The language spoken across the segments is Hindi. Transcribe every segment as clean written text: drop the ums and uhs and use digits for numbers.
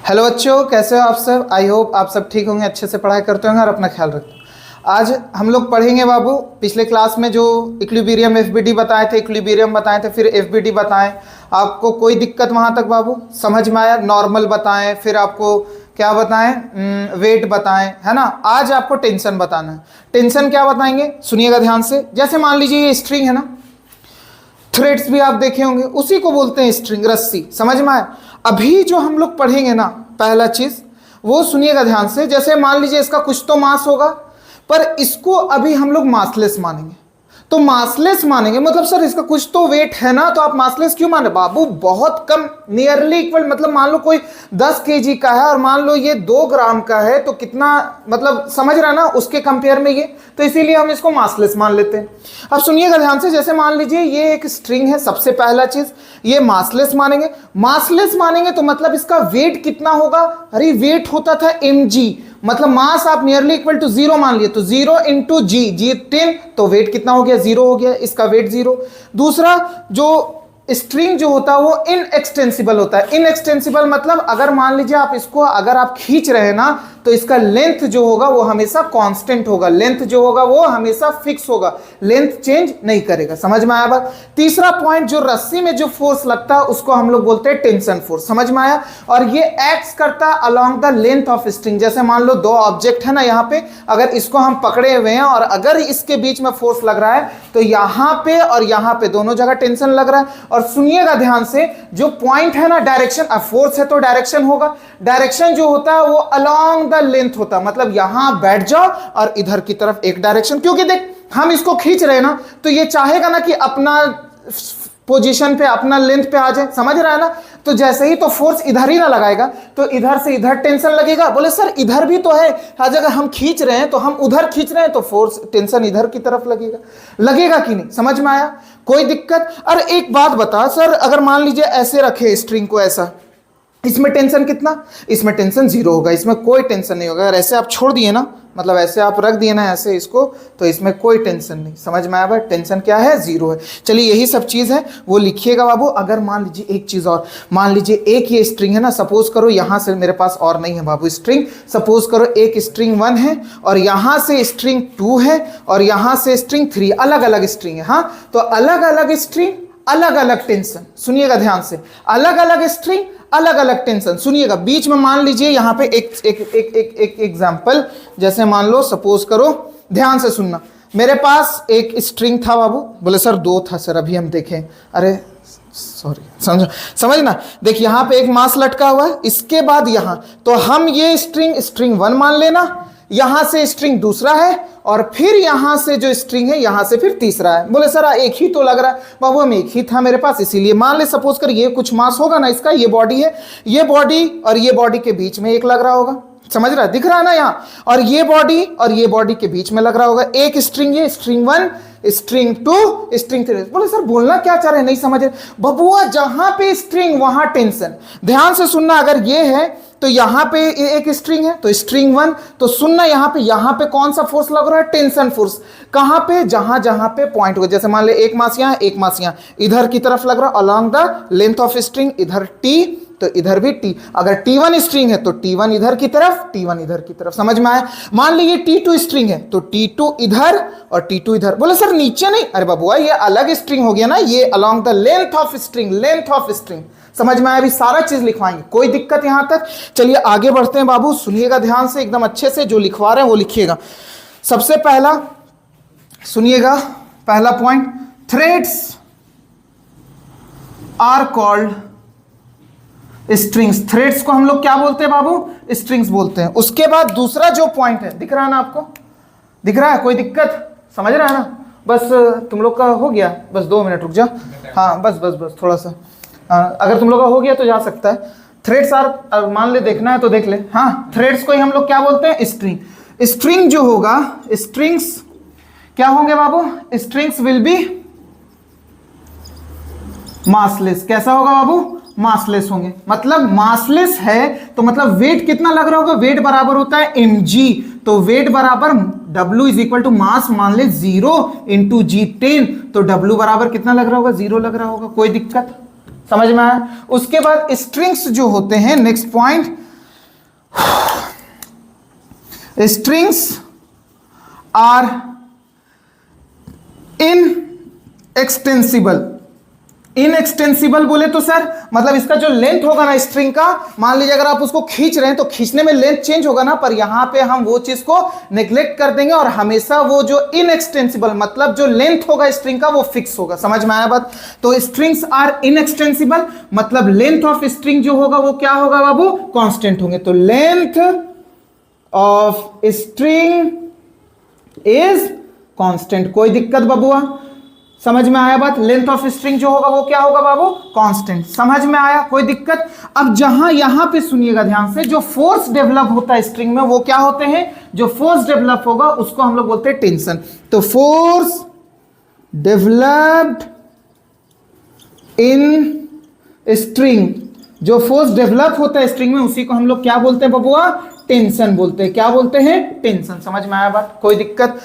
हेलो बच्चों, कैसे हो आप सब। आई होप आप सब ठीक होंगे, अच्छे से पढ़ाई करते होंगे और अपना ख्याल रखते हो। आज हम लोग पढ़ेंगे बाबू, पिछले क्लास में जो इक्विलिब्रियम एफबीडी बताए थे, इक्विलिब्रियम बताए थे, फिर एफबीडी बताएं। आपको कोई दिक्कत वहाँ तक बाबू समझ में आया? नॉर्मल बताएं, फिर आपको क्या बताएं, वेट बताएं, है ना। आज आपको टेंशन बताना है। टेंशन क्या बताएंगे सुनिएगा ध्यान से। जैसे मान लीजिए ये स्ट्रिंग है ना, थ्रेड्स भी आप देखे होंगे, उसी को बोलते हैं स्ट्रिंग, रस्सी। समझ में आया? अभी जो हम लोग पढ़ेंगे ना, पहला चीज वो सुनिएगा ध्यान से। जैसे मान लीजिए इसका कुछ तो मास होगा, पर इसको अभी हम लोग मासलेस मानेंगे। तो मासलेस मानेंगे मतलब सर इसका कुछ तो वेट है ना, तो आप मासलेस क्यों मान रहे? बाबू बहुत कम, नियरली इक्वल। मतलब मान लो कोई 10 केजी का है और मान लो ये 2 ग्राम का है, तो कितना मतलब समझ रहा है ना, उसके कंपेयर में ये, तो इसीलिए हम इसको मासलेस मान लेते हैं। अब सुनिएगा ध्यान से। जैसे मान लीजिए ये एक स्ट्रिंग है, सबसे पहला चीज ये मासलेस मानेंगे। मासलेस मानेंगे तो मतलब इसका वेट कितना होगा? अरे वेट होता था mg, मतलब मास आप नियरली इक्वल टू 0 मान लिए, तो 0 इंटू जी 10, तो वेट कितना हो गया? 0 हो गया, इसका वेट 0। दूसरा, जो स्ट्रिंग जो होता है वो इनएक्सटेंसिबल होता है। इनएक्सटेंसिबल मतलब अगर मान लीजिए आप इसको अगर आप खींच रहे हैं ना, तो इसका लेंथ जो होगा वो हमेशा कांस्टेंट होगा, लेंथ जो होगा वो हमेशा फिक्स होगा, लेंथ चेंज नहीं करेगा। समझ में आया बात? तीसरा पॉइंट, जो रस्सी में जो फोर्स लगता है उसको हम लोग बोलते हैं टेंशन फोर्स। समझ में आया? और ये एक्ट करता है along the length of string. जैसे मान लो 2 ऑब्जेक्ट है ना यहाँ पे, अगर इसको हम पकड़े हुए हैं और अगर इसके बीच में फोर्स लग रहा है, तो यहाँ पे और यहाँ पे दोनों जगह टेंशन लग रहा है। और सुनिएगा ध्यान से, जो पॉइंट है ना डायरेक्शन, अब फोर्स है तो डायरेक्शन होगा, डायरेक्शन जो होता है वो अलोंग द लेंथ होता है। मतलब यहां बैठ जाओ और इधर की तरफ एक डायरेक्शन, क्योंकि देख हम इसको खींच रहे हैं ना, तो ये चाहेगा ना कि अपना पोजीशन पे, अपना लेंथ पे आ जाए। समझ रहा है ना? तो जैसे ही तो फोर्स इधर ही ना लगाएगा, तो इधर से इधर टेंशन लगेगा। बोले सर इधर भी तो है, आज अगर हम खींच रहे हैं तो हम उधर खींच रहे हैं, तो फोर्स टेंशन इधर की तरफ लगेगा। लगेगा कि नहीं? समझ में आया? कोई दिक्कत? अरे एक बात बता सर, अगर मान लीजिए ऐसे रखे स्ट्रिंग को, ऐसा, इसमें टेंशन कितना? इसमें टेंशन 0 होगा, इसमें कोई टेंशन नहीं होगा। अगर ऐसे आप छोड़ दिए ना, मतलब ऐसे आप रख दिए ना ऐसे इसको, तो इसमें कोई टेंशन नहीं। समझ में आया भाई? टेंशन क्या है? 0 है। चलिए यही सब चीज़ है, वो लिखिएगा बाबू। अगर मान लीजिए एक चीज़ और, मान लीजिए एक ये स्ट्रिंग है ना, सपोज करो यहाँ से, मेरे पास और नहीं है बाबू स्ट्रिंग, सपोज करो एक स्ट्रिंग 1 है और यहाँ से स्ट्रिंग 2 है और यहाँ से स्ट्रिंग 3, अलग अलग स्ट्रिंग है। हाँ, तो अलग अलग स्ट्रिंग, अलग अलग टेंशन। सुनिएगा ध्यान से, अलग अलग स्ट्रिंग, अलग अलग टेंशन। सुनिएगा, बीच में मान लीजिए यहाँ पे एक एग्जांपल, जैसे मान लो सपोज करो, ध्यान से सुनना। मेरे पास एक स्ट्रिंग था बाबू। बोले सर 2 था सर, अभी हम देखें। अरे सॉरी, समझना। देख यहाँ पे एक मास लटका हुआ है, इसके बाद यहाँ, तो हम ये स्ट्रिंग 1 मान लेना, यहां से स्ट्रिंग दूसरा है और फिर यहां से जो स्ट्रिंग है यहां से फिर तीसरा है। बोले सर एक ही तो लग रहा है। बाबू हम एक ही था मेरे पास, इसीलिए मान ले सपोज कर ये कुछ मास होगा ना इसका, ये बॉडी है, ये बॉडी और ये बॉडी के बीच में एक लग रहा होगा। समझ रहा है? दिख रहा है ना यहाँ? और ये बॉडी और ये बॉडी के बीच में लग रहा होगा एक स्ट्रिंग, ये स्ट्रिंग 1, स्ट्रिंग 2, स्ट्रिंग 3। बोले सर बोलना क्या चाह रहे हैं, नहीं समझ रहे। बबुआ जहां पे स्ट्रिंग वहां टेंशन। ध्यान से सुनना, अगर ये है तो यहां पे एक स्ट्रिंग है तो स्ट्रिंग 1, तो सुनना यहाँ पे कौन सा फोर्स लग रहा है? Tension force. कहां पे? जहां जहां पे पॉइंट हो, जैसे मान ले एक मास यहां, एक मास यहां, इधर की तरफ लग रहा है along the length of string, इधर T तो इधर भी T। अगर T1 स्ट्रिंग है तो T1 इधर की तरफ, T1 इधर की तरफ। समझ में आया? मान लीजिए T2 स्ट्रिंग है तो T2 इधर और T2 इधर। बोले सर नीचे नहीं? अरे बाबुआ ये अलग स्ट्रिंग हो गया ना, ये along the length of string, length of string. समझ में आया? अभी सारा चीज लिखवाएंगे, कोई दिक्कत यहां तक? चलिए आगे बढ़ते हैं बाबू। सुनिएगा ध्यान से, एकदम अच्छे से, जो लिखवा रहे हैं वो लिखिएगा। सबसे पहला सुनिएगा, पहला point, threads are called strings. Threads को हम लोग क्या बोलते हैं बाबू? स्ट्रिंग्स बोलते हैं। उसके बाद दूसरा जो पॉइंट है, दिख रहा है ना आपको? दिख रहा है? कोई दिक्कत? समझ रहा है ना? बस तुम लोग का हो गया, बस 2 मिनट रुक जा। हाँ बस थोड़ा सा, अगर तुम लोग का हो गया तो जा सकता है। थ्रेड्स आर, मान ले देखना है तो देख ले। हाँ, थ्रेड्स को ही हम लोग क्या बोलते हैं? स्ट्रिंग। स्ट्रिंग जो होगा, स्ट्रिंग्स क्या होंगे बाबू? Strings will be massless. कैसा होगा बाबू? मासलेस होंगे। मतलब मासलेस है तो मतलब वेट कितना लग रहा होगा? वेट बराबर होता है mg, तो वेट बराबर w is equal to mass, मान ले 0 इंटू जी 10, तो w बराबर कितना लग रहा होगा? 0 लग रहा होगा। कोई दिक्कत? समझ में आया? उसके बाद स्ट्रिंग्स जो होते हैं, next point, strings are inextensible. Inextensible बोले तो सर मतलब इसका जो लेंथ होगा ना स्ट्रिंग का, मान लीजिए अगर आप उसको खींच रहे हैं तो खींचने में लेंथ चेंज होगा ना, पर यहां पे हम वो चीज को नेग्लेक्ट कर देंगे और हमेशा वो जो इनएक्सटेंसिबल मतलब जो लेंथ होगा स्ट्रिंग का वो फिक्स होगा। समझ में आया बात? तो स्ट्रिंग्स आर इनएक्सटेंसिबल मतलब लेंथ ऑफ स्ट्रिंग जो होगा वो क्या होगा बाबू? कांस्टेंट होंगे। तो length of string is constant. कोई दिक्कत बबुआ? समझ में आया बात? लेंथ ऑफ स्ट्रिंग जो होगा वो क्या होगा बाबू? कांस्टेंट। समझ में आया? कोई दिक्कत? अब जहां यहां पे सुनिएगा ध्यान से, जो फोर्स डेवलप होता है स्ट्रिंग में वो क्या होते हैं? जो फोर्स डेवलप होगा उसको हम लोग बोलते हैं टेंशन। तो फोर्स डेवलप्ड इन स्ट्रिंग, जो फोर्स डेवलप होता है स्ट्रिंग में उसी को हम लोग क्या बोलते हैं बबुआ? टेंशन बोलते हैं। क्या बोलते हैं? टेंशन। समझ में आया बात? कोई दिक्कत?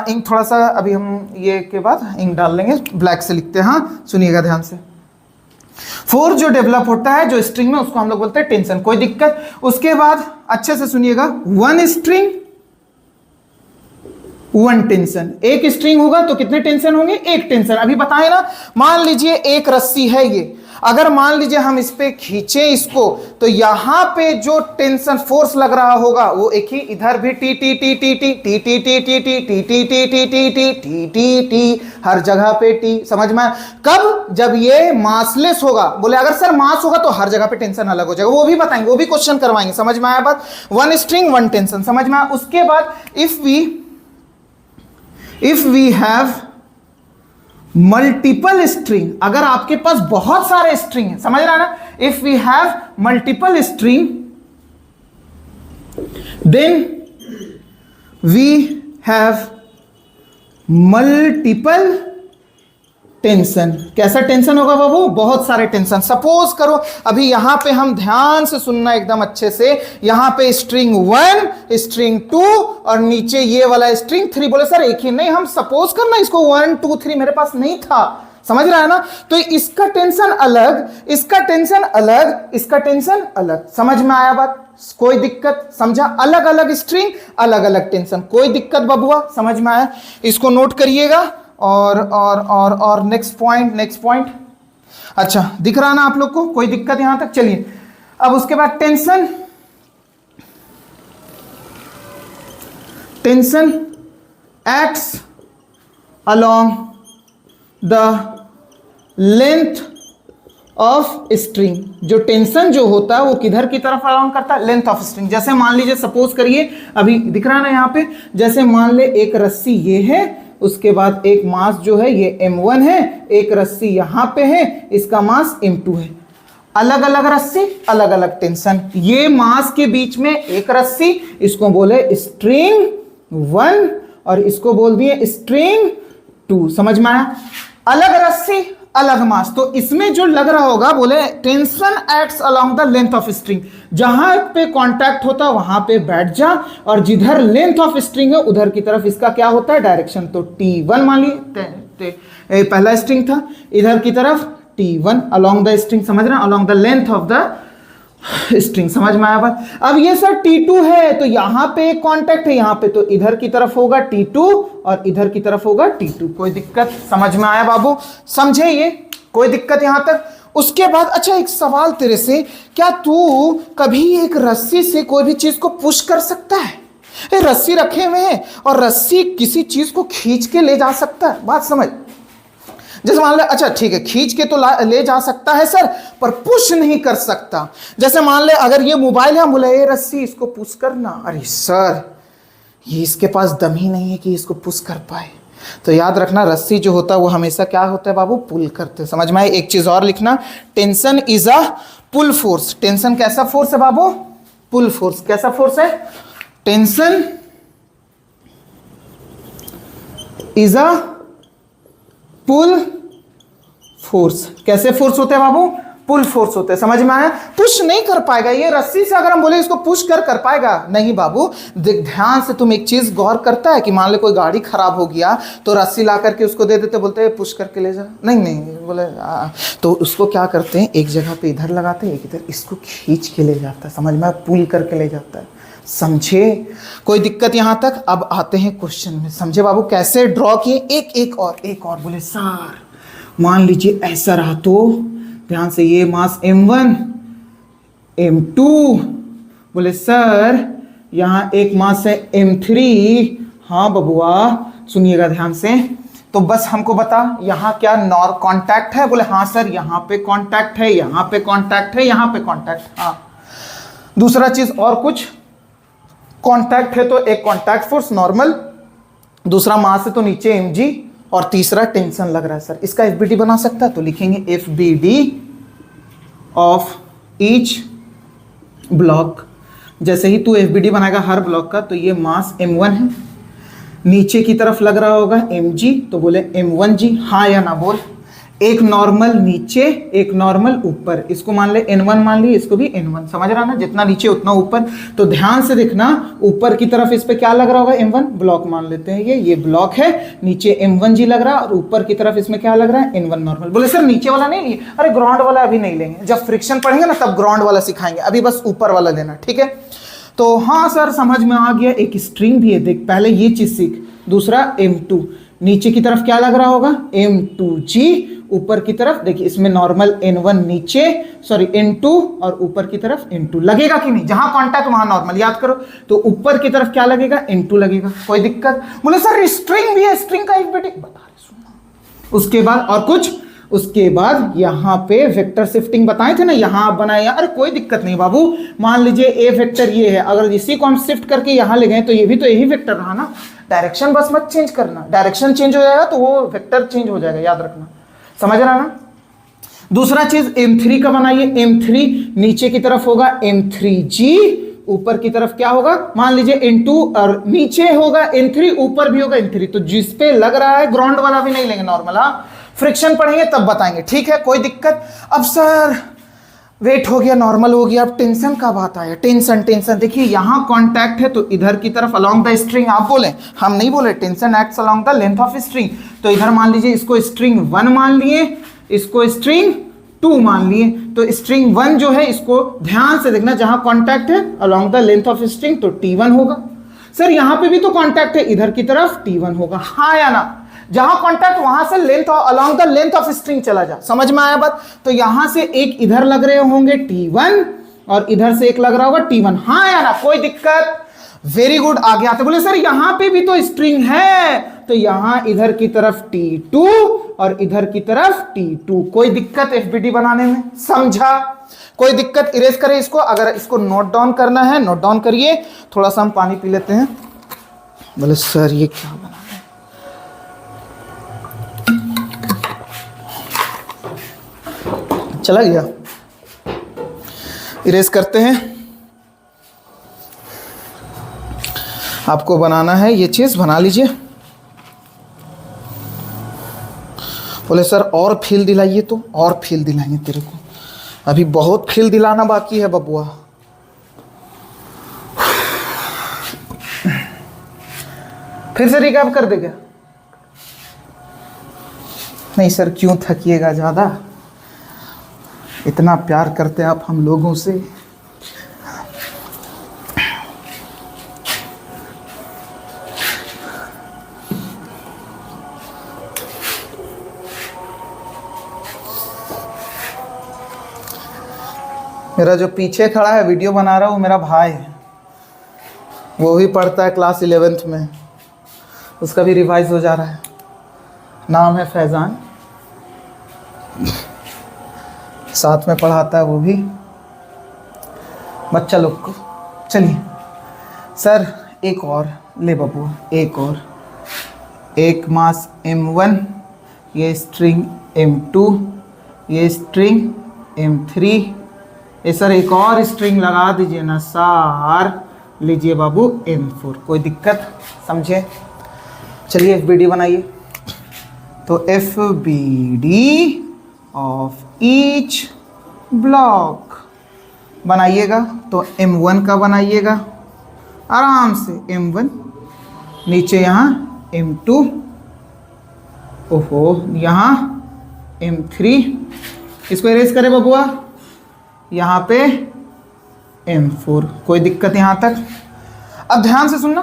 इंक थोड़ा सा अभी हम ये के बाद इंक डाल लेंगे, ब्लैक से लिखते हैं। हाँ सुनिएगा ध्यान से, फोर्स जो डेवलप होता है जो स्ट्रिंग में उसको हम लोग बोलते हैं टेंशन। कोई दिक्कत? उसके बाद अच्छे से सुनिएगा, वन स्ट्रिंग वन टेंशन। एक स्ट्रिंग होगा तो कितने टेंशन होंगे? एक टेंशन। अभी बताए ना, मान लीजिए एक रस्सी है ये, अगर मान लीजिए हम इस पे खींचे इसको तो यहां पे जो टेंशन फोर्स लग रहा होगा वो एक ही, इधर भी T T T T T T T T T T T T T T T T T T T, हर जगह पे टी। समझ में? कब? जब ये मासलेस होगा। बोले अगर सर मास होगा तो हर जगह पे टेंशन अलग हो जाएगा, वो भी बताएंगे, वो भी क्वेश्चन करवाएंगे। समझ में आया बात? One string one tension. समझ में आया? उसके बाद if we have multiple string, अगर आपके पास बहुत सारे स्ट्रिंग है, समझ रहा है ना? If we have multiple string then we have multiple tension. कैसा टेंशन होगा बाबू? बहुत सारे टेंशन। सपोज करो अभी यहां पे हम ध्यान से सुनना एकदम अच्छे से, यहां पे स्ट्रिंग 1 स्ट्रिंग 2 और नीचे ये वाला स्ट्रिंग 3। बोले सर एक ही नहीं, हम सपोज करना इसको 1 2 3 मेरे पास नहीं था। समझ रहा है ना? तो इसका टेंशन अलग, इसका टेंशन अलग, इसका टेंशन अलग। समझ में आया बात? कोई दिक्कत? समझा? अलग अलग स्ट्रिंग अलग अलग टेंशन। कोई दिक्कत बबुआ? समझ में आया? इसको नोट करिएगा। और नेक्स्ट पॉइंट। अच्छा दिख रहा ना आप लोग को? कोई दिक्कत यहां तक? चलिए अब उसके बाद tension acts along the length of string. जो टेंशन जो होता है वो किधर की तरफ अलोंग करता है? Length of string. जैसे मान लीजिए सपोज करिए, अभी दिख रहा है ना यहाँ पे, जैसे मान ले एक रस्सी ये है, उसके बाद एक मास जो है ये m1 है, एक रस्सी यहां पे है, इसका मास m2 है। अलग अलग रस्सी अलग अलग टेंशन। ये मास के बीच में एक रस्सी, इसको बोले स्ट्रिंग 1 और इसको बोल दिए स्ट्रिंग 2। समझ में आया? अलग रस्सी अलग मास। तो इसमें जो लग रहा होगा बोले tension acts along the length of string. जहां पे कांटेक्ट होता वहां पे बैठ जा और जिधर लेंथ ऑफ स्ट्रिंग है उधर की तरफ इसका क्या होता है? डायरेक्शन। तो T1 मान ली पहला स्ट्रिंग था, इधर की तरफ T1 अलोंग द स्ट्रिंग। समझ रहे हैं? Along the length of the string. समझ में आया बात? अब ये सर T2 है तो यहां पे एक कांटेक्ट है यहां पे, तो इधर की तरफ होगा T2 और इधर की तरफ होगा T2। कोई दिक्कत? समझ में आया बाबू? समझे ये? कोई दिक्कत यहां तक? उसके बाद अच्छा एक सवाल तेरे से, क्या तू कभी एक रस्सी से कोई भी चीज को पुश कर सकता है? रस्सी रखे हुए हैं और रस्सी किसी चीज को खींच के ले जा सकता है? बात समझ? जैसे मान ले, अच्छा ठीक है खींच के तो ले जा सकता है सर, पर पुश नहीं कर सकता। जैसे मान ले अगर ये मोबाइल है, बोले ये रस्सी इसको पुश करना, अरे सर ये इसके पास दम ही नहीं है कि इसको पुश कर पाए। तो याद रखना रस्सी जो होता है वो हमेशा क्या होता है बाबू? पुल करते। समझ में आए? एक चीज और लिखना, tension is a pull force. Tension कैसा फोर्स है बाबू? Pull force. कैसा फोर्स है? Tension is a pull force. कैसे फोर्स होते हैं बाबू? पुल फोर्स होते हैं, समझ में आया? पुश नहीं कर पाएगा ये रस्सी से, अगर हम बोले इसको पुश कर पाएगा नहीं बाबू। देख ध्यान से, तुम एक चीज गौर करता है कि मान लो कोई गाड़ी खराब हो गया तो रस्सी ला करके उसको दे देते, बोलते हैं पुश करके ले जा, नहीं बोले तो उसको क्या करते हैं, एक जगह पे इधर लगाते हैं, एक इधर, इसको खींच के ले जाता है, समझ में, पुल करके ले जाता है, समझे? कोई दिक्कत यहाँ तक? अब आते हैं क्वेश्चन में, समझे बाबू कैसे ड्रॉ किए? एक और बोले सर मान लीजिए ऐसा रहा तो, ध्यान से, ये मास m1 m2, बोले सर यहाँ एक मास है m3, हाँ बबुआ सुनिएगा ध्यान से, तो बस हमको बता यहाँ क्या नॉर कांटेक्ट है? बोले हाँ सर यहाँ पे कांटेक्ट है, यहाँ पे कांटेक्ट है, यहाँ पे कांटेक्ट, हाँ। दूसरा चीज और कुछ कांटेक्ट है तो एक कांटेक्ट फोर्स नॉर्मल, दूसरा मास है तो नीचे mg, और तीसरा टेंशन लग रहा है सर, इसका FBD बना सकता है तो लिखेंगे FBD ऑफ ईच ब्लॉक। जैसे ही तू FBD बनाएगा हर ब्लॉक का, तो ये मास m1 है, नीचे की तरफ लग रहा होगा mg, तो बोले m1g, हाँ या ना बोल। एक नॉर्मल नीचे, एक नॉर्मल ऊपर, इसको मान ले n1 मान ली, इसको भी n1, समझ रहा ना, जितना नीचे उतना ऊपर। तो ध्यान से देखना, ऊपर की तरफ इस पे क्या लग रहा होगा, m1 ब्लॉक मान लेते हैं, ये ब्लॉक है, नीचे m1g लग रहा है, और ऊपर की तरफ इसमें क्या लग रहा है, n1 नॉर्मल। बोले सर नीचे वाला नहीं लिए? अरे ग्राउंड वाला अभी नहीं लेंगे, जब फ्रिक्शन पढ़ेंगे ना तब ग्राउंड वाला सिखाएंगे, अभी बस ऊपर वाला लेना, ठीक है? तो हाँ सर समझ में आ गया, एक स्ट्रिंग भी है, देख पहले ये चीज सीख। दूसरा m2, नीचे की तरफ क्या लग रहा होगा, m2g, ऊपर की तरफ देखिए इसमें नॉर्मल n1 नीचे, सॉरी n2, और ऊपर की तरफ n2 लगेगा कि नहीं, जहां कांटेक्ट वहां नॉर्मल, याद करो। तो ऊपर की तरफ क्या लगेगा, n2 लगेगा, कोई दिक्कत? बोले सर स्ट्रिंग भी है, स्ट्रिंग का FBD बता रहे, सुनना। उसके बाद और कुछ, उसके बाद यहाँ पे वेक्टर शिफ्टिंग बताए थे ना, यहाँ आप बनाए, अरे कोई दिक्कत नहीं बाबू, मान लीजिए ए वेक्टर ये है, अगर इसी को हम शिफ्ट करके यहाँ ले गए तो ये भी तो यही वेक्टर रहा ना, डायरेक्शन बस मत चेंज करना, डायरेक्शन चेंज हो जाएगा तो वो वेक्टर चेंज हो जाएगा, याद रखना, समझ रहा ना? दूसरा चीज m3 का बनाइए, m3 नीचे की तरफ होगा m3g, ऊपर की तरफ क्या होगा, मान लीजिए n2, और नीचे होगा n3, ऊपर भी होगा n3, तो जिस पे लग रहा है ग्राउंड वाला भी नहीं लेंगे, नॉर्मल, हाँ फ्रिक्शन पढ़ेंगे तब बताएंगे, ठीक है, कोई दिक्कत? अब सर वेट हो गया, नॉर्मल हो गया, अब टेंशन का बात आया, टेंशन देखिए यहाँ कांटेक्ट है तो इधर की तरफ अलोंग द स्ट्रिंग, आप बोले, हम नहीं बोले, tension acts along the length of string, तो इधर मान लीजिए इसको स्ट्रिंग 1 मान लिए, इसको स्ट्रिंग 2 मान लिए, तो स्ट्रिंग 1 जो है इसको ध्यान से देखना, जहां कांटेक्ट है along the length of string तो T1 होगा। सर यहाँ पे भी तो कांटेक्ट है, इधर की तरफ T1 होगा, हाँ या ना? जहां कांटेक्ट वहां से length along the length of string चला जा, समझ में आया बात? तो यहां से एक इधर लग रहे होंगे T1, और इधर से एक लग रहा होगा T1, हाँ या ना? कोई दिक्कत? वेरी गुड, आगे आते। बोले सर यहां पे भी तो स्ट्रिंग है, तो यहां इधर की तरफ T2 और इधर की तरफ T2, कोई दिक्कत FBD बनाने में? समझा? कोई दिक्कत? इरेज करें इसको, अगर इसको नोट डाउन करना है नोट डाउन करिए, थोड़ा सा हम पानी पी लेते हैं। बोले सर ये क्या बना, चला गया, इरेज करते हैं। आपको बनाना है ये चीज, बना लीजिए। बोले सर और फील दिलाइए, तो और फील दिलाएंगे तेरे को, अभी बहुत फील दिलाना बाकी है बबुआ। फिर से रिकैप कर देगा? नहीं सर क्यों थकिएगा ज्यादा, इतना प्यार करते आप हम लोगों से। मेरा जो पीछे खड़ा है वीडियो बना रहा है वो मेरा भाई है, वो भी पढ़ता है क्लास 11th में, उसका भी रिवाइज हो जा रहा है, नाम है फैज़ान, साथ में पढ़ाता है वो भी बच्चा लोग को। चलिए सर एक और ले बबुआ, एक और, एक मास m1, ये स्ट्रिंग m2, ये स्ट्रिंग m3, ये सर एक और स्ट्रिंग लगा दीजिए ना सर, लीजिए बाबू m4, कोई दिक्कत? समझे? चलिए FBD बनाइए। तो FBD ऑफ ईच ब्लॉक बनाइएगा तो M1 का बनाइएगा आराम से, M1 नीचे यहाँ M2, ओहो यहाँ M3, इसको इरेज करें बबुआ, यहाँ पे M4, कोई दिक्कत यहाँ तक? अब ध्यान से सुनना,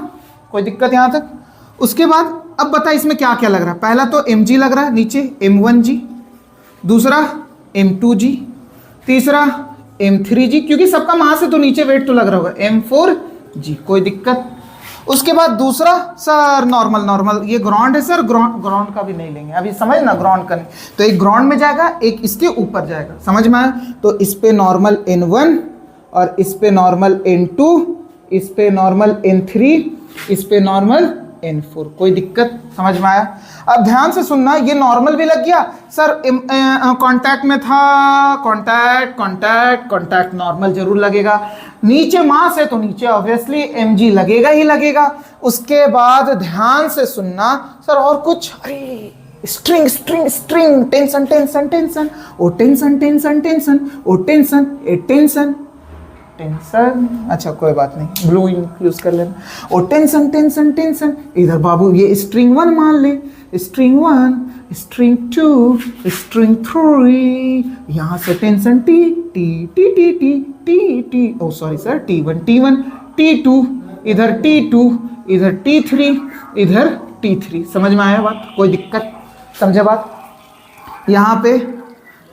कोई दिक्कत यहाँ तक? उसके बाद अब बता इसमें क्या क्या लग रहा है। पहला तो Mg लग रहा है नीचे, M1G, दूसरा M2G, तीसरा M3G, क्योंकि सबका मास है तो नीचे वेट तो लग रहा होगा, M4G, कोई दिक्कत? उसके बाद दूसरा सर नॉर्मल, ये ग्राउंड है सर, ग्राउंड का भी नहीं लेंगे अभी, समझ ना, ग्राउंड का नहीं, तो एक ग्राउंड में जाएगा, एक इसके ऊपर जाएगा, समझ में आया? तो इस पे नॉर्मल N1 और इस पे नॉर्मल N2, इस पे नॉर्मल N3, इस पे नॉर्मल N4, कोई दिक्कत? समझ में आया? अब ध्यान से सुनना, ये नॉर्मल भी लग गया सर, कांटेक्ट में था, कांटेक्ट नॉर्मल जरूर लगेगा, नीचे मास है तो नीचे ऑब्वियसली Mg लगेगा ही लगेगा। उसके बाद ध्यान से सुनना सर और कुछ, अरे स्ट्रिंग, टेंशन, ओ टेंशन, अच्छा कोई बात नहीं, ब्लू यूज कर लेना, और टेंशन, इधर बाबू ये स्ट्रिंग 1 मान ले, स्ट्रिंग 1, स्ट्रिंग 2, स्ट्रिंग 3, यहाँ से टेंशन टी, ओ सॉरी सर, T1, T2, इधर T2, इधर T3, इधर T3, समझ में आया बात? कोई दिक्कत? समझे बात? यहाँ पे,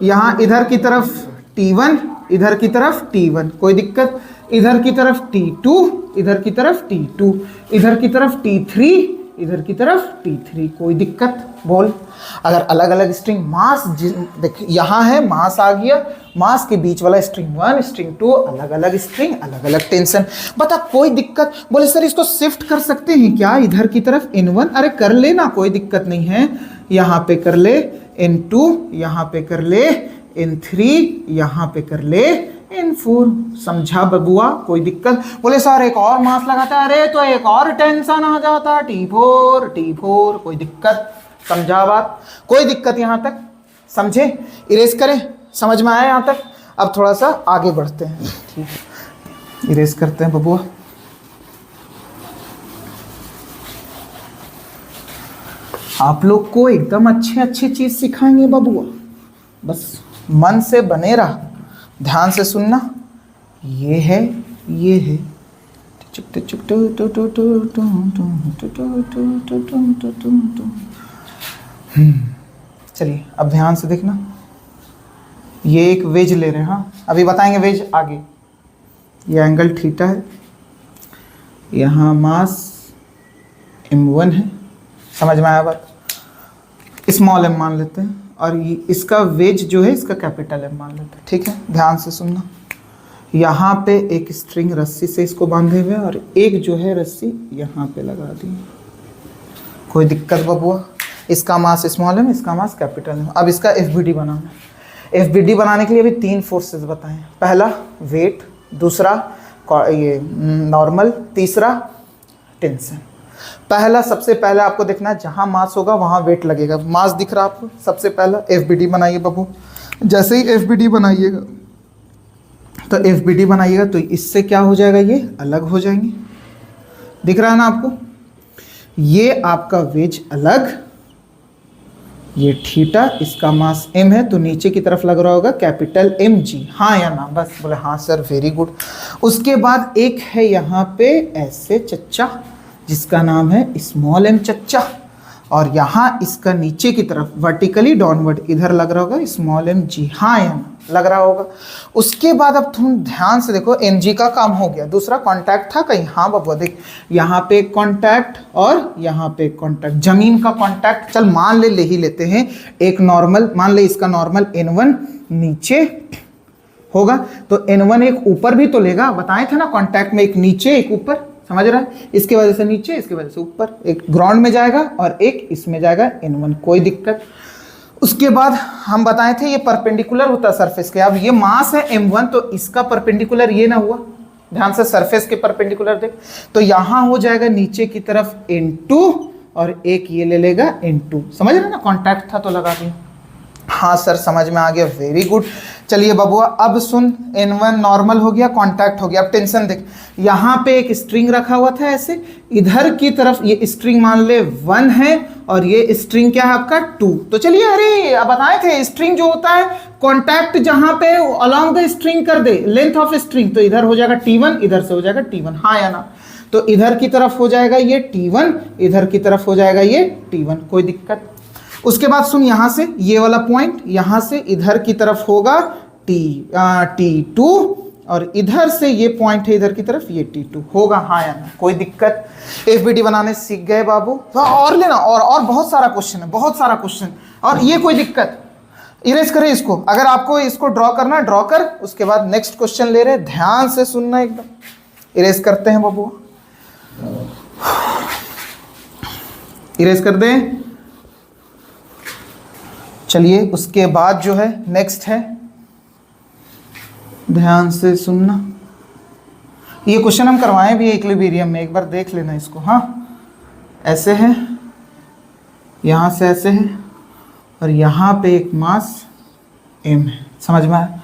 यहाँ इधर की तरफ T1, इधर की तरफ T1, कोई दिक्कत? इधर की तरफ T2, इधर की तरफ T2, इधर की तरफ T3, इधर की तरफ T3, कोई दिक्कत? बोल। अगर अलग अलग स्ट्रिंग मास, देख यहाँ है मास आ गया, मास के बीच वाला स्ट्रिंग 1, स्ट्रिंग 2, अलग अलग स्ट्रिंग, अलग अलग टेंशन, बता कोई दिक्कत? बोले सर इसको शिफ्ट कर सकते हैं क्या इधर की तरफ N1? अरे कर लेना, कोई दिक्कत नहीं है, यहाँ पे कर ले N2, यहाँ पे कर ले N3, यहाँ पे कर ले N4, समझा बबुआ? कोई दिक्कत? बोले सर एक और मास लगाता है, अरे तो एक और टेंशन आ जाता, T4, कोई दिक्कत? समझा बात? कोई दिक्कत यहाँ तक? समझे? इरेज करें? समझ में आया यहाँ तक? अब थोड़ा सा आगे बढ़ते हैं, ठीक है, इरेज करते हैं बबुआ। आप लोग को एकदम अच्छे चीज सिखाएंगे बबुआ, बस मन से बने रहा, ध्यान से सुनना। ये है चलिए अब ध्यान से देखना, ये एक वेज ले रहे हैं, हाँ अभी बताएंगे वेज आगे। ये एंगल थीटा है, यहाँ मास M1 है, समझ में आया बात? स्मॉल m मान लेते हैं, और ये इसका वेज जो है इसका कैपिटल M मान लेते हैं, ठीक है? ध्यान से सुनना, यहाँ पे एक स्ट्रिंग रस्सी से इसको बांधे हुए और एक जो है रस्सी यहाँ पे लगा दी, कोई दिक्कत बबुआ? इसका मास स्मॉल m, इसका मास कैपिटल M। अब इसका FBD बनाना है। FBD बनाने के लिए अभी 3 फोर्सेस बताएं, पहला वेट, दूसरा ये नॉर्मल, तीसरा टेंशन। पहला, सबसे पहला आपको देखना है जहाँ मास होगा वहाँ वेट लगेगा। मास दिख रहा आपको? सबसे पहला FBD बनाइए बबू। जैसे ही FBD बनाइएगा तो FBD बनाइएगा तो इससे क्या हो जाएगा, ये अलग हो जाएंगे, दिख रहा है ना आपको? ये आपका वेज अलग, ये थीटा, इसका मास M है तो नीचे की तरफ लग रहा होगा कैपिटल MG, हाँ या ना? बस बोले हाँ सर, वेरी गुड। उसके बाद एक है यहाँ पे ऐसे चच्चा जिसका नाम है स्मॉल m चच्चा, और यहाँ इसका नीचे की तरफ वर्टिकली डाउनवर्ड इधर लग रहा होगा स्मॉल mg, हाँ या ना? लग रहा होगा। उसके बाद अब तुम ध्यान से देखो, mg का काम हो गया, दूसरा कांटेक्ट था कहीं, हाँ बाबा देख यहाँ पे कांटेक्ट और यहाँ पे कांटेक्ट, जमीन का कांटेक्ट, चल मान ले ही लेते हैं। एक नॉर्मल मान ले, इसका नॉर्मल n1 नीचे होगा तो n1 एक ऊपर भी तो लेगा, बताए थे ना कांटेक्ट में, एक नीचे एक ऊपर, समझ रहा है? इसके वजह से नीचे, इसके वजह से ऊपर, एक ग्राउंड में जाएगा और एक इसमें जाएगा n1, कोई दिक्कत? उसके बाद हम बताए थे ये परपेंडिकुलर होता है सरफेस के। अब ये मास है m1 तो इसका परपेंडिकुलर ये ना हुआ, ध्यान से सरफेस के परपेंडिकुलर देख, तो यहाँ हो जाएगा नीचे की तरफ n2 और एक ये ले लेगा n2, समझ रहे ना? कॉन्टैक्ट था तो लगा दिया। हाँ सर समझ में आ गया, वेरी गुड। चलिए बबुआ अब सुन, N1 नॉर्मल हो गया, कांटेक्ट हो गया। अब टेंशन देख, यहाँ पे एक स्ट्रिंग रखा हुआ था ऐसे, इधर की तरफ ये स्ट्रिंग मान ले 1 है और ये स्ट्रिंग क्या है आपका 2। तो चलिए, अरे अब बताए थे स्ट्रिंग जो होता है कांटेक्ट जहाँ पे अलोंग द स्ट्रिंग कर दे, लेंथ ऑफ स्ट्रिंग, तो इधर हो जाएगा T1, इधर से हो जाएगा T1, हाँ या ना। तो इधर की तरफ हो जाएगा ये T1, इधर की तरफ हो जाएगा ये T1, कोई दिक्कत। उसके बाद सुन, यहाँ से ये वाला पॉइंट, यहाँ से इधर की तरफ होगा T2 और इधर से ये पॉइंट है इधर की तरफ ये T2 होगा, हाँ या ना, कोई दिक्कत। FBD बनाने सीख गए बाबू। और लेना, और बहुत सारा क्वेश्चन है, बहुत सारा क्वेश्चन, और ये कोई दिक्कत। इरेज करें इसको, अगर आपको इसको ड्रॉ करना ड्रॉ कर, उसके बाद नेक्स्ट क्वेश्चन ले रहे, ध्यान से सुनना एकदम। इरेज करते हैं बाबू, इरेज कर दें। चलिए उसके बाद जो है नेक्स्ट है, ध्यान से सुनना। ये क्वेश्चन हम करवाएं भी इक्विलिब्रियम में, एक बार देख लेना इसको। हाँ, ऐसे है, यहाँ से ऐसे है और यहाँ पे एक मास m है, समझ में आया।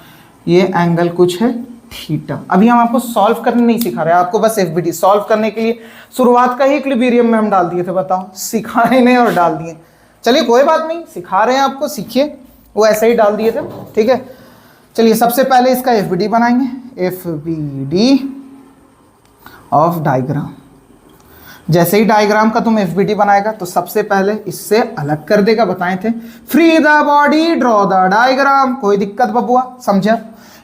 ये एंगल कुछ है थीटा। अभी हम आपको सॉल्व करने नहीं सिखा रहे, आपको बस FBD सॉल्व करने के लिए शुरुआत का ही इक्विलिब्रियम में हम डाल दिए थे, बताओ, सिखाए नहीं और डाल दिए। चलिए कोई बात नहीं, सिखा रहे हैं आपको, सीखिए, वो ऐसे ही डाल दिए थे, ठीक है। चलिए सबसे पहले इसका FBD बनाएंगे, FBD ऑफ डायग्राम। जैसे ही डायग्राम का तुम FBD बनाएगा तो सबसे पहले इससे अलग कर देगा, बताए थे। Free the body draw the diagram, कोई दिक्कत बबुआ, समझा।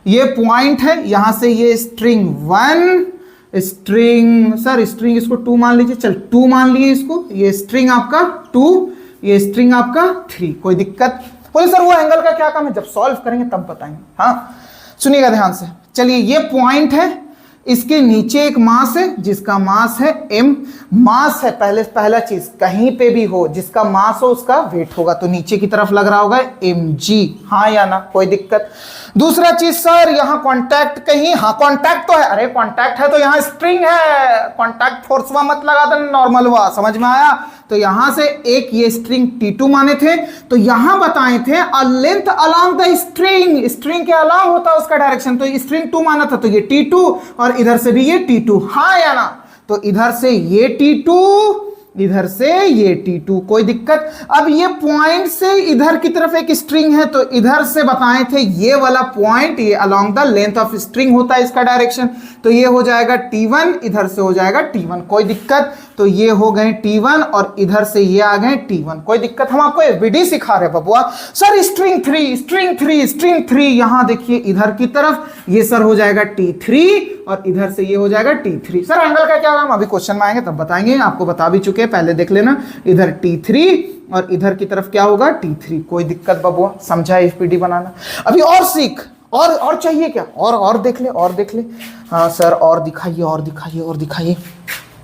ये पॉइंट है, यहां से ये स्ट्रिंग 1, स्ट्रिंग सर स्ट्रिंग इसको 2 मान लीजिए, चल 2 मान लिए इसको, ये स्ट्रिंग आपका 2, ये स्ट्रिंग आपका 3, कोई दिक्कत। बोले सर वो एंगल का क्या काम है, जब सॉल्व करेंगे तब बताएंगे। हाँ सुनिएगा ध्यान से। चलिए ये पॉइंट है, इसके नीचे एक मास है जिसका मास है m। मास है, पहला चीज, कहीं पे भी हो जिसका मास हो उसका वेट होगा, तो नीचे की तरफ लग रहा होगा mg, हाँ या ना, कोई दिक्कत। दूसरा चीज सर यहाँ कांटेक्ट कहीं, हाँ कांटेक्ट तो है, अरे कांटेक्ट है तो यहाँ स्प्रिंग है, कांटेक्ट फोर्स वहां मत लगा देना, नॉर्मल हुआ, समझ में आया। तो यहां से एक ये स्ट्रिंग T2 माने थे, तो यहां बताए थे a length along the string, string के अलोंग होता है उसका डायरेक्शन, तो स्ट्रिंग 2 माना था, तो ये T2 और इधर से भी ये T2, हाँ या ना। तो इधर से ये T2, इधर से ये T2, कोई दिक्कत। अब ये पॉइंट से इधर की तरफ एक स्ट्रिंग है, तो इधर से बताए थे ये वाला पॉइंट, ये along the length of string होता है इसका डायरेक्शन, तो ये हो जाएगा T1, इधर से हो जाएगा T1, कोई दिक्कत। तो ये हो गए T1 और इधर से ये आ गए T1, कोई दिक्कत। हम आपको FBD सिखा रहे बबुआ। सर स्ट्रिंग 3, स्ट्रिंग 3, स्ट्रिंग 3, यहां देखिए इधर की तरफ ये सर हो जाएगा T3 और इधर से ये हो जाएगा T3। सर एंगल का क्या नाम, अभी क्वेश्चन में आएंगे तब बताएंगे, आपको बता भी चुके हैं, पहले देख लेना। इधर T3 और इधर की तरफ क्या होगा T3, कोई दिक्कत बबुआ, समझा FBD बनाना। अभी और सीख, और चाहिए क्या, और देख ले, और देख ले। हाँ सर और दिखाइए, और दिखाइए, और दिखाइए।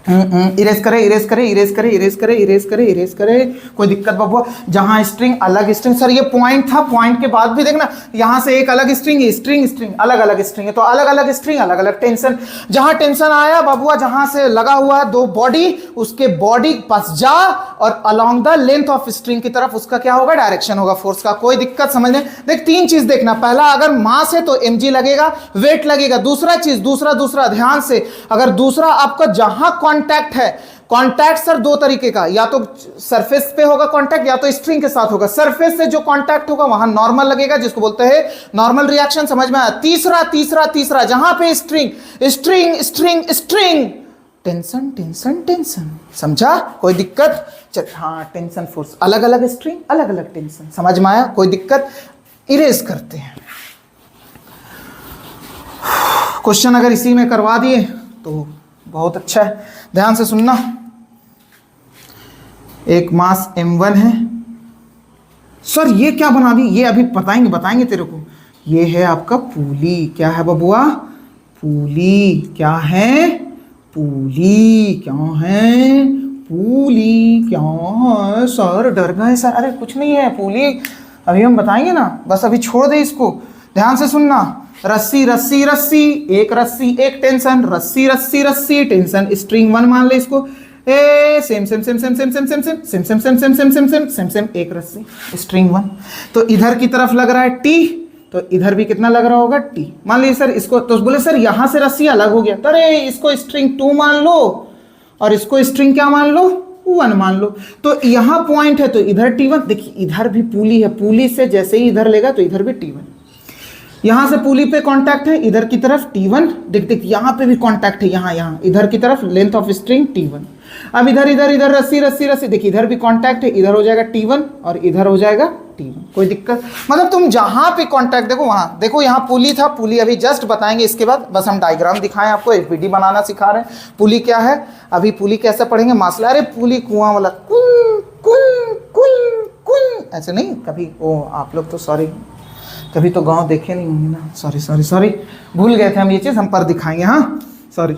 इरेज करे, इरेज करे, इरेज करे, इरेज करे, इरेज करे, इरेज करे, कोई दिक्कत बबुआ। जहां स्ट्रिंग अलग स्ट्रिंग, सर ये पॉइंट था, पॉइंट के बाद भी देखना यहां से एक अलग स्ट्रिंग, स्ट्रिंग स्ट्रिंग अलग अलग स्ट्रिंग है, तो अलग अलग स्ट्रिंग अलग अलग टेंशन। जहां टेंशन आया बबुआ, जहां से लगा हुआ है 2 बॉडी, उसके बॉडी पास जा और along the length of string की तरफ उसका क्या होगा, डायरेक्शन होगा फोर्स का, कोई दिक्कत समझने। देख 3 चीज देखना, पहला अगर मास है तो mg लगेगा, वेट लगेगा। दूसरा चीज, दूसरा ध्यान से, अगर दूसरा आपका जहां कांटेक्ट है, कांटेक्ट सर 2 तरीके का, या तो सरफेस पे होगा कांटेक्ट या तो स्ट्रिंग के साथ होगा। सरफेस से जो कांटेक्ट होगा वहां नॉर्मल लगेगा, जिसको बोलते हैं नॉर्मल रिएक्शन, समझ में आया। तीसरा जहां पे string string string string, tension tension tension, समझा, कोई दिक्कत। चल हाँ, टेंशन फोर्स, अलग अलग स्ट्रिंग अलग अलग टेंशन, समझ में आया, कोई दिक्कत। इरेज करते हैं क्वेश्चन, अगर इसी में करवा दिए तो बहुत अच्छा है। ध्यान से सुनना, एक मास m1 है। सर ये क्या बना दी, ये अभी बताएंगे तेरे को। ये है आपका पुली, क्या है बबुआ, पुली, क्या है, पुली, क्या है, पुली, क्या है। सर डर गए सर, अरे कुछ नहीं है पुली, अभी हम बताएंगे ना, बस अभी छोड़ दे इसको। ध्यान से सुनना, रस्सी रस्सी रस्सी, एक रस्सी एक टेंशन, रस्सी रस्सी रस्सी टेंशन, स्ट्रिंग 1 मान ले इसको, a same same same same same same same same same same same same same same same same same, एक रस्सी स्ट्रिंग 1। तो इधर की तरफ लग रहा है T, तो इधर भी कितना लग रहा होगा T। मान लीजिए सर इसको, तो बोले सर यहाँ से रस्सी अलग हो गया, तो अरे इसको स्ट्रिंग 2 मान लो और इसको स्ट्रिंग क्या मान लो, 1 मान लो। तो यहाँ पॉइंट है तो इधर T1, देखिए इधर भी पुली है, पुली से जैसे ही इधर लेगा तो इधर भी T1, यहाँ से पुली पे कांटेक्ट है इधर की तरफ T1, देख यहाँ पे भी कांटेक्ट है, यहाँ इधर की तरफ लेंथ ऑफ स्ट्रिंग T1। अब इधर रस्सी देखिए इधर भी कांटेक्ट है, इधर हो जाएगा T1 और इधर हो जाएगा T1, कोई दिक्कत, मतलब तुम जहां पे कांटेक्ट देखो वहां देखो, यहाँ पुली था, पुली अभी जस्ट बताएंगे इसके बाद, बस हम डायग्राम दिखाएं आपको, एफबीडी बनाना सिखा रहे हैं। पुली क्या है, अभी पुली कैसे पढ़ेंगे, मासला, अरे पुली कुआं वाला कुन कुन कुन कुन ऐसे नहीं, कभी ओ आप लोग तो सॉरी कभी तो गांव देखे नहीं होंगे ना, सॉरी भूल गए थे हम, ये चीज़ हम पर दिखाएंगे, हाँ सॉरी।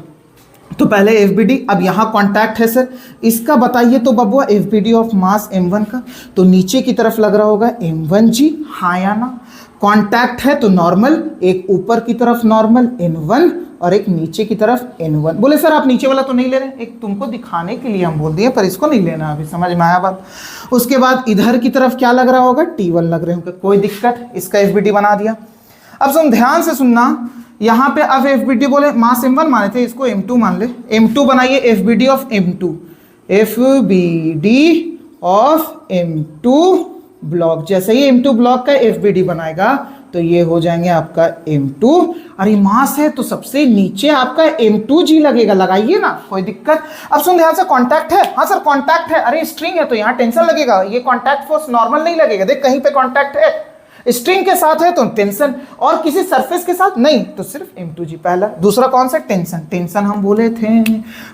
तो पहले एफबीडी, अब यहाँ कांटेक्ट है सर, इसका बताइए तो बबुआ एफबीडी ऑफ मास m1 का, तो नीचे की तरफ लग रहा होगा m1g, हाँ या ना। कांटेक्ट है तो नॉर्मल, एक ऊपर की तरफ नॉर्मल n1 और एक नीचे की तरफ n1। बोले सर आप नीचे वाला तो नहीं ले रहे, एक तुमको दिखाने के लिए हम बोल दिए, पर इसको नहीं लेना, अभी समझ में आया बात। उसके बाद इधर की तरफ क्या लग रहा होगा, T1 लग रहे होंगे, कोई दिक्कत, इसका एफबीडी बना दिया। अब तुम ध्यान से सुनना, यहाँ पे अब एफबीडी बोले मास m1 माने थे, इसको m2 मान ले, m2 बनाइए FBD of m2, FBD of m2 block, जैसे ही m2 ब्लॉक का एफबीडी बनाएगा तो ये हो जाएंगे आपका m2, और ये मास है तो सबसे नीचे आपका m2g लगेगा, लगाइए ना, कोई दिक्कत। अब सुन ध्यान से, कांटेक्ट है, हाँ सर कांटेक्ट है, अरे स्ट्रिंग है तो यहाँ टेंशन लगेगा, ये कांटेक्ट फोर्स नॉर्मल नहीं लगेगा, देख कहीं पे कांटेक्ट है, स्ट्रिंग के साथ है तो टेंशन, और किसी सरफेस के साथ नहीं तो सिर्फ m2g पहला। दूसरा कौन सा, टेंशन हम बोले थे,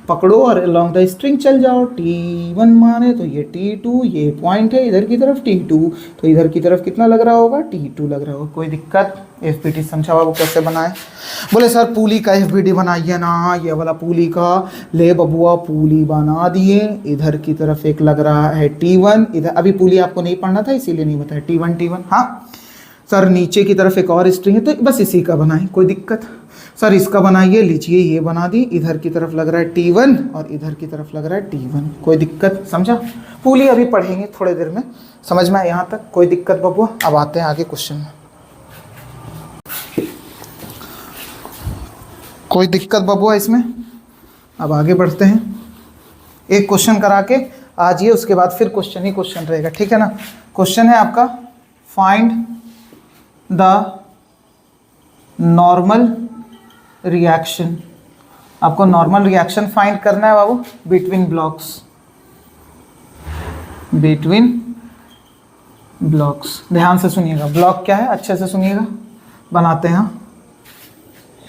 पकड़ो और अलोंग द स्ट्रिंग चल जाओ, T1 माने तो ये T2, ये पॉइंट है इधर की तरफ T2, तो इधर की तरफ कितना लग रहा होगा, T2 लग रहा होगा, कोई दिक्कत। एफबीडी समझा बाबू कैसे बनाए, बोले सर पुली का एफबीडी बनाइए ना, ये वाला पुली का, ले बबुआ पुली बना दिए, इधर की तरफ एक लग रहा है T1, इधर अभी पुली आपको नहीं पढ़ना था इसीलिए नहीं बताया, T1 हाँ सर, नीचे की तरफ एक और स्ट्रिंग है तो बस इसी का बनाएं, कोई दिक्कत। सर इसका बनाइए, लीजिए ये बना दी, इधर की तरफ लग रहा है T1 और इधर की तरफ लग रहा है T1, कोई दिक्कत, समझा। पुली अभी पढ़ेंगे थोड़ी देर में, समझ में यहाँ तक, कोई दिक्कत बबुआ। अब आते हैं आगे क्वेश्चन में, कोई दिक्कत बबुआ इसमें। अब आगे बढ़ते हैं, एक क्वेश्चन करा के आज ये, उसके बाद फिर क्वेश्चन ही क्वेश्चन रहेगा, ठीक है ना। क्वेश्चन है आपका, फाइंड द नॉर्मल रिएक्शन, आपको नॉर्मल रिएक्शन फाइंड करना है बाबू बिटवीन ब्लॉक्स। ध्यान से सुनिएगा, ब्लॉक क्या है अच्छे से सुनिएगा, बनाते हैं।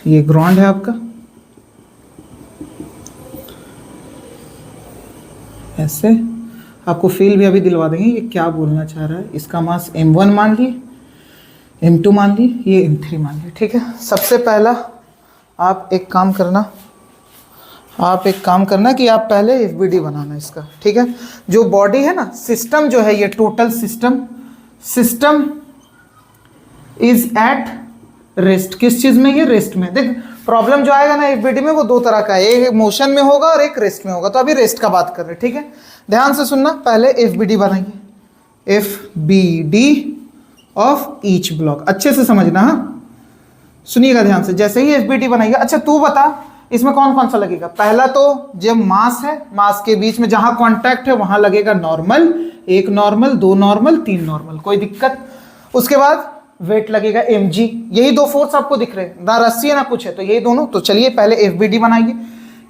ये ग्राउंड है आपका, ऐसे आपको फील भी अभी दिलवा देंगे ये क्या बोलना चाह रहा है। इसका मास m1 मान लिए, m2 मान ली, ये m3 मान ली, ठीक है। सबसे पहला आप एक काम करना कि आप पहले एफबीडी बनाना इसका, ठीक है। जो बॉडी है ना, सिस्टम जो है, ये total system is at rest, किस चीज में, ये रेस्ट में। देख प्रॉब्लम जो आएगा ना एफबीडी में वो दो तरह का है, एक मोशन में होगा और एक रेस्ट में होगा, तो अभी रेस्ट का बात कर रहे हैं, ठीक है। ध्यान से सुनना, पहले एफबीडी बनाएंगे, एफबीडी ऑफ ईच ब्लॉक, अच्छे से समझना, हाँ सुनिएगा ध्यान से। जैसे ही एफबीडी बनाएगा, अच्छा तू बता इसमें कौन कौन सा लगेगा। पहला तो जब मास है, मास के बीच में जहां कांटेक्ट है वहां लगेगा नॉर्मल, एक नॉर्मल, दो नॉर्मल, तीन नॉर्मल, कोई दिक्कत। उसके बाद वेट लगेगा mg, यही दो फोर्स आपको दिख रहे हैं, ना रस्सी है ना कुछ है, तो यही दोनों। तो चलिए पहले एफबीडी बनाइए,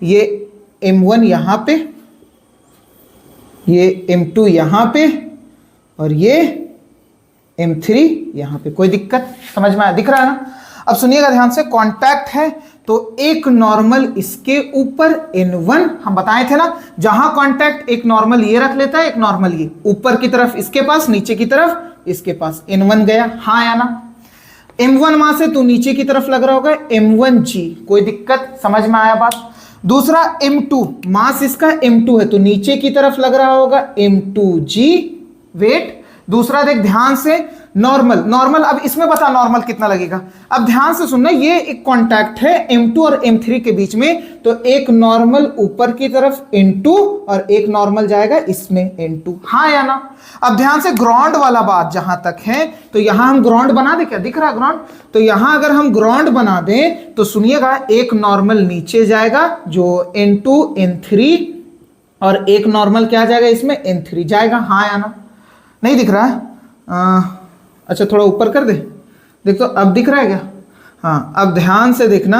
ये m1 यहाँ पे, ये m2 यहाँ पे और ये m3 यहाँ पे, कोई दिक्कत, समझ में आया, दिख रहा है ना। अब सुनिएगा ध्यान से, कांटेक्ट है तो एक नॉर्मल इसके ऊपर n1, हम बताए थे ना, जहां कांटेक्ट एक नॉर्मल ये रख लेता है, एक नॉर्मल ये ऊपर की तरफ इसके पास, नीचे की तरफ इसके पास, n1 गया, हाँ या ना। m1 मास है तो नीचे की तरफ लग रहा होगा m1g, कोई दिक्कत, समझ में आया बात। दूसरा m2 मास, इसका m2 है तो नीचे की तरफ लग रहा होगा m2g, वेट। दूसरा देख ध्यान से, नॉर्मल। नॉर्मल अब इसमें बता नॉर्मल कितना लगेगा। अब ध्यान से सुनना, ये एक कांटेक्ट है M2 और M3 के बीच में, तो एक नॉर्मल ऊपर की तरफ N2 और एक नॉर्मल जाएगा इसमें N2, हाँ या ना। अब ध्यान से ग्राउंड वाला बात जहां तक है, तो यहां हम ग्राउंड बना दे, क्या दिख रहा है ग्राउंड, तो यहां अगर हम ग्राउंड बना दें तो सुनिएगा एक नॉर्मल नीचे जाएगा जो N2 N3 और एक नॉर्मल क्या जाएगा इसमें N3 जाएगा, हाँ या ना। नहीं दिख रहा है? अच्छा थोड़ा ऊपर कर दे, देख तो अब दिख रहा है क्या? हाँ अब ध्यान से देखना,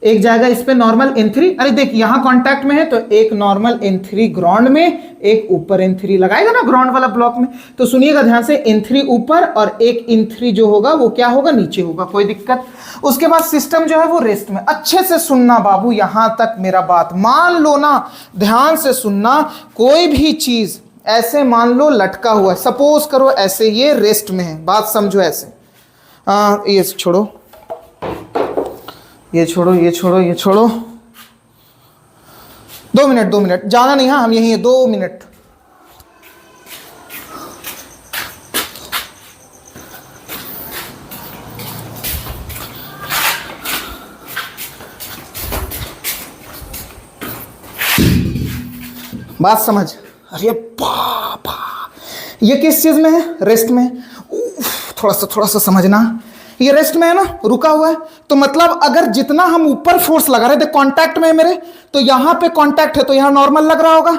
एक जाएगा इस पे नॉर्मल N3, अरे देख यहां कांटेक्ट में है तो एक नॉर्मल N3 ग्राउंड में, एक ऊपर N3 लगाएगा ना ग्राउंड वाला ब्लॉक में। तो सुनिएगा ध्यान से, N3 ऊपर और एक N3 जो होगा वो क्या होगा, नीचे होगा, कोई दिक्कत। उसके बाद सिस्टम जो है वो रेस्ट में। अच्छे से सुनना बाबू, यहां तक मेरा बात मान लो ना, ध्यान से सुनना। कोई भी चीज ऐसे मान लो लटका हुआ है, सपोज करो ऐसे ये रेस्ट में है, बात समझो ऐसे। ये छोड़ो, ये छोड़ो, ये छोड़ो, ये छोड़ो, 2 मिनट 2 मिनट, जाना नहीं, हाँ हम यहीं है, 2 मिनट। बात समझ, अरे बाबा ये किस चीज में है, रेस्ट में। थोड़ा सा समझना, ये रेस्ट में है ना, रुका हुआ है, तो मतलब अगर जितना हम ऊपर फोर्स लगा रहे थे, कांटेक्ट में है मेरे, तो यहां पे कांटेक्ट है तो यहां नॉर्मल लग रहा होगा,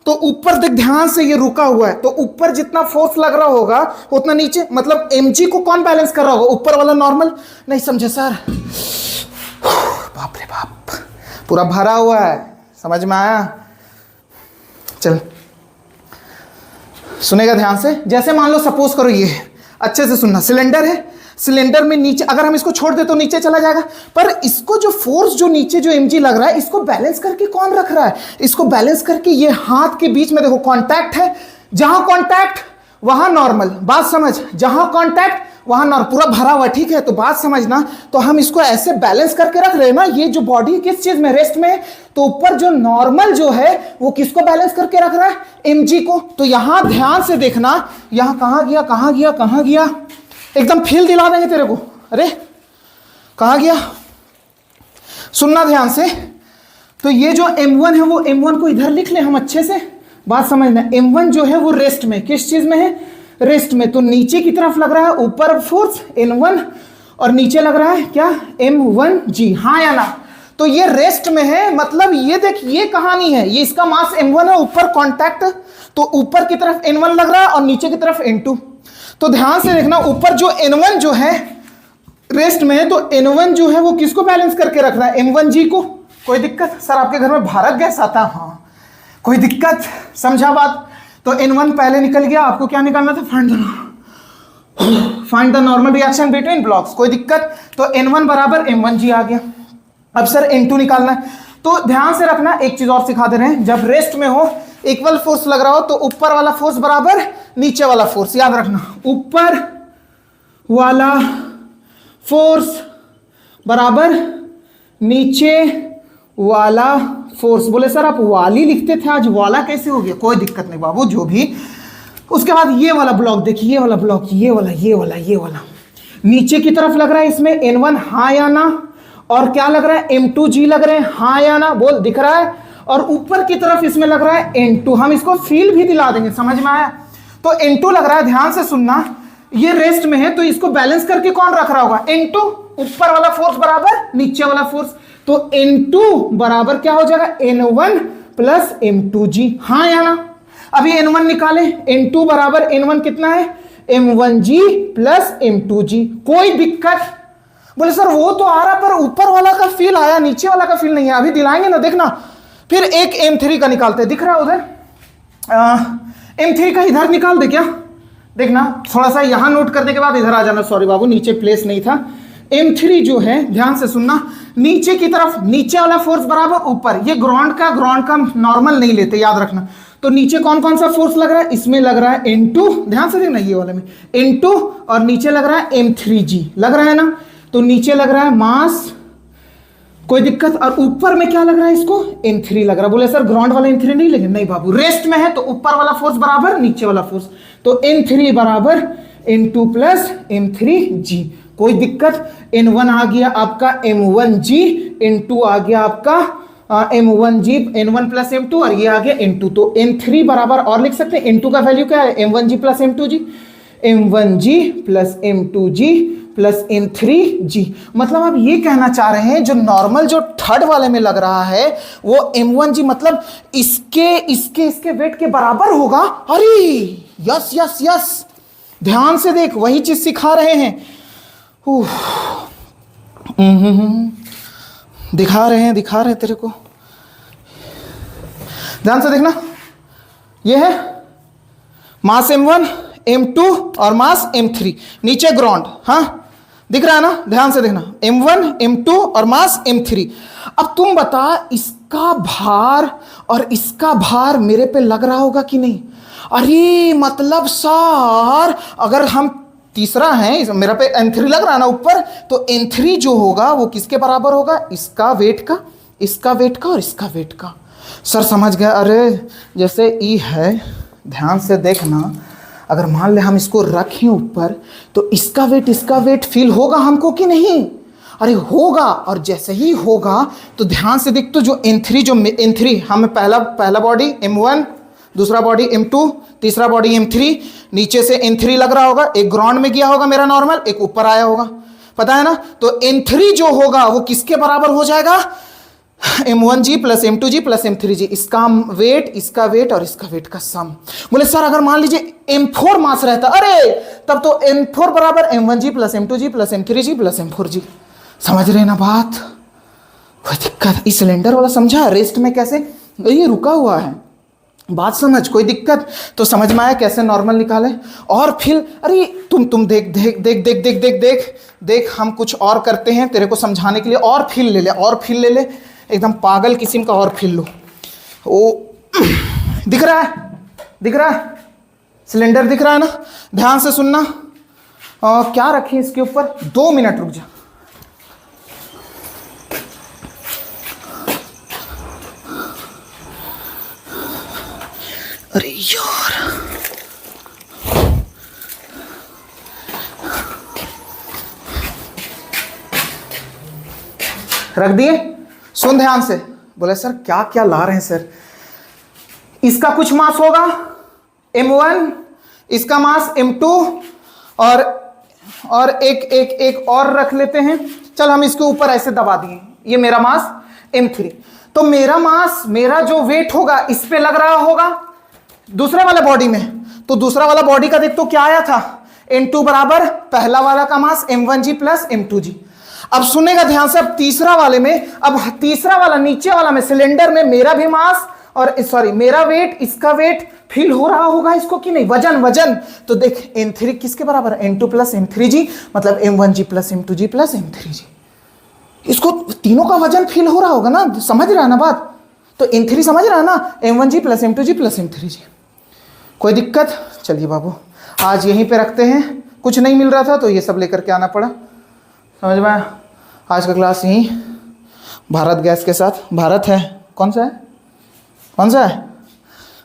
तो ऊपर देख ध्यान से ये रुका हुआ है, तो ऊपर जितना फोर्स लग रहा होगा उतना नीचे, मतलब mg को कौन बैलेंस कर रहा होगा, ऊपर वाला नॉर्मल। नहीं समझे सर? बाप रे बाप, पूरा भरा हुआ है, समझ में आया? चल सुनेगा ध्यान से, जैसे मान लो सपोज करो ये, अच्छे से सुनना, सिलेंडर है, सिलेंडर में नीचे अगर हम इसको छोड़ दे तो नीचे चला जाएगा, पर इसको जो फोर्स जो नीचे जो mg लग रहा है, इसको बैलेंस करके कौन रख रहा है, इसको बैलेंस करके ये हाथ के बीच में देखो कांटेक्ट है, जहां कांटेक्ट वहां नॉर्मल, बात समझ, जहां कांटेक्ट वहां नॉर्मल, पूरा भरा हुआ, ठीक है, तो बात समझना। तो हम इसको ऐसे बैलेंस करके रख रहे हैं ना, ये जो बॉडी किस चीज में, रेस्ट में, तो ऊपर जो नॉर्मल जो है वो किसको बैलेंस करके रख रहा है, mg को। तो यहां ध्यान से देखना, यहां कहां गया कहां गया कहां गया, एकदम फील दिला देंगे तेरे को, अरे कहां गया, सुनना ध्यान से। तो ये जो m1 है वो m1 को इधर लिख ले हम अच्छे से, बात समझना। m1 जो है वो रेस्ट में, किस चीज में है, रेस्ट में, तो नीचे की तरफ लग रहा है ऊपर फोर्स N1 और नीचे लग रहा है क्या, M1G, हाँ या ना। तो ये रेस्ट में है, मतलब ये देख ये कहानी है, ये इसका मास M1 है, ऊपर कांटेक्ट, तो ऊपर की तरफ N1 लग रहा है और नीचे की तरफ N2। तो ध्यान से देखना, ऊपर जो N1 जो है रेस्ट में है, तो N1 जो है वो किसको बैलेंस करके रख रहा है, M1G को। कोई दिक्कत? सर आपके घर में भारत गैस आता है, हाँ कोई दिक्कत, समझा बात। तो N1 पहले निकल गया, आपको क्या निकालना था, find the normal reaction between blocks, कोई दिक्कत। तो N1 बराबर M1G आ गया। अब सर N2 निकालना है, तो ध्यान से रखना, एक चीज और सिखा दे रहे हैं, जब रेस्ट में हो इक्वल फोर्स लग रहा हो तो ऊपर वाला फोर्स बराबर नीचे वाला फोर्स, याद रखना, ऊपर वाला फोर्स बराबर नीचे वाला फोर्स। बोले सर आप वाली लिखते थे, आज वाला कैसे हो गया, कोई दिक्कत नहीं बाबू, जो भी। उसके बाद ये वाला ब्लॉक देखिए, ये वाला ब्लॉक, ये वाला नीचे की तरफ लग रहा है इसमें N1, हाँ या ना, और क्या लग रहा है, M2G लग रहे हैं, हाँ या ना, बोल, दिख रहा है। और ऊपर की तरफ इसमें लग रहा है N2, हम इसको फील भी दिला देंगे, समझ में आया। तो N2 लग रहा है, ध्यान से सुनना, ये रेस्ट में है तो इसको बैलेंस करके कौन रख रहा होगा, N2, ऊपर वाला फोर्स बराबर नीचे वाला फोर्स, तो N2 बराबर क्या हो जाएगा, N1 प्लस M2G, हाँ या ना। अभी N1 निकाले, N2 बराबर N1 कितना है, M1G प्लस M2G, कोई दिक्कत? बोले सर वो तो आ रहा पर ऊपर वाला का फील आया, नीचे वाला का फील नहीं है, अभी दिलाएंगे ना, देखना। फिर एक M3 का निकालते हैं, दिख रहा है उधर, M3 का इधर निकाल दे क्या, देखना थोड़ा सा यहां नोट करने के बाद इधर आ जाना, सॉरी बाबू नीचे प्लेस नहीं था। M3 जो है, ध्यान से सुनना, नीचे की तरफ नीचे वाला फोर्स बराबर ऊपर, ये ग्राउंड का नॉर्मल नहीं लेते, याद रखना। तो नीचे कौन कौन सा फोर्स लग रहा है, इसमें लग रहा है N2, ध्यान से देखना, ये वाले में N2, और नीचे लग रहा है M3G, लग रहा है ना। तो नीचे लग रहा है मास, कोई दिक्कत, और ऊपर में क्या लग रहा है, इसको N3 लग रहा है। बोले सर ग्राउंड वाला N3 नहीं लगे, नहीं बाबू, रेस्ट में है तो ऊपर वाला फोर्स बराबर नीचे वाला फोर्स, तो N3 बराबर N2 प्लस M3G। कोई दिक्कत? N1 आ गया आपका M1G, N2 आ गया आपका M1G, N1 प्लस M2 और ये आ गया N2। तो N3 बराबर और लिख सकते हैं N2 का वैल्यू क्या है? M1G plus M2G, M1G plus M2G plus M3G। मतलब आप ये कहना चाह रहे हैं जो नॉर्मल जो थर्ड वाले में लग रहा है वो M1G मतलब इसके वेट के बराबर होगा। अरे यस यस यस, ध्यान से देख, वही चीज सिखा रहे हैं। दिखा रहे हैं तेरे को, ध्यान से देखना। ये है मास M1, M2 और मास M3, नीचे ग्राउंड। हाँ दिख रहा है ना? ध्यान से देखना, M1, M2 और मास M3। अब तुम बता, इसका भार और इसका भार मेरे पे लग रहा होगा कि नहीं? अरे मतलब सर, अगर हम तीसरा है, मेरा पे N3 लग रहा है ना ऊपर, तो N3 जो होगा वो किसके बराबर होगा? इसका वेट का, इसका वेट का और इसका वेट का। सर समझ गया। अरे जैसे E है, ध्यान से देखना, अगर मान ले हम इसको रखें ऊपर तो इसका वेट फील होगा हमको कि नहीं? अरे होगा। और जैसे ही होगा तो ध्यान से देख, तो जो N3 हमें पहला बॉडी M1, दूसरा बॉडी M2, तीसरा बॉडी M3, नीचे से N3 लग रहा होगा, एक ग्राउंड में गया होगा मेरा नॉर्मल, एक ऊपर आया होगा, पता है ना? तो N3 जो होगा वो किसके बराबर हो जाएगा? M1G plus M2G plus M3G, इसका वेट और इसका वेट का सम। बोले सर अगर मान लीजिए M4 मास रहता, अरे तब तो M4 बराबर M1G plus M2G plus M3G plus M4G। समझ रहे ना बात? कोई दिक्कत? इस सिलेंडर वाला समझा रेस्ट में कैसे ये रुका हुआ है, बात समझ? कोई दिक्कत? तो समझ में आया कैसे नॉर्मल निकाले? और फिर अरे तुम देख देख देख देख देख देख देख देख, हम कुछ और करते हैं तेरे को समझाने के लिए। और फील ले ले, एकदम पागल किस्म का और फील लो। ओ दिख रहा है सिलेंडर, दिख रहा है ना? ध्यान से सुनना। क्या रखें इसके ऊपर? 2 मिनट रुक जा। अरे यार, रख दिए? सुन ध्यान से। बोले सर क्या क्या ला रहे हैं सर? इसका कुछ मास होगा M1, इसका मास M2 और एक और रख लेते हैं। चल हम इसके ऊपर ऐसे दबा दिए, ये मेरा मास M3। तो मेरा जो वेट होगा इस पे लग रहा होगा दूसरे वाले बॉडी में। तो दूसरा वाला बॉडी का देख तो क्या आया था? N2 बराबर पहला वाला का मास M1G प्लस M2G। अब सुनेगा ध्यान से, अब तीसरा वाला नीचे वाला में सिलेंडर में मेरा भी मास और मेरा वेट, इसका वेट फील हो रहा होगा इसको कि नहीं? वजन। तो देख N3 किसके बराबर है? N2 प्लस M3G, मतलब M1G plus M2G plus M3G। इसको तीनों का वजन फील हो रहा होगा ना? समझ रहा है ना बात? तो N3 समझ रहा है ना? M1G plus M2G plus M3G। कोई दिक्कत? चलिए बाबू आज यहीं पे रखते हैं। कुछ नहीं मिल रहा था तो ये सब लेकर के आना पड़ा, समझ में? आज का क्लास यहीं भारत गैस के साथ, भारत है कौन सा है?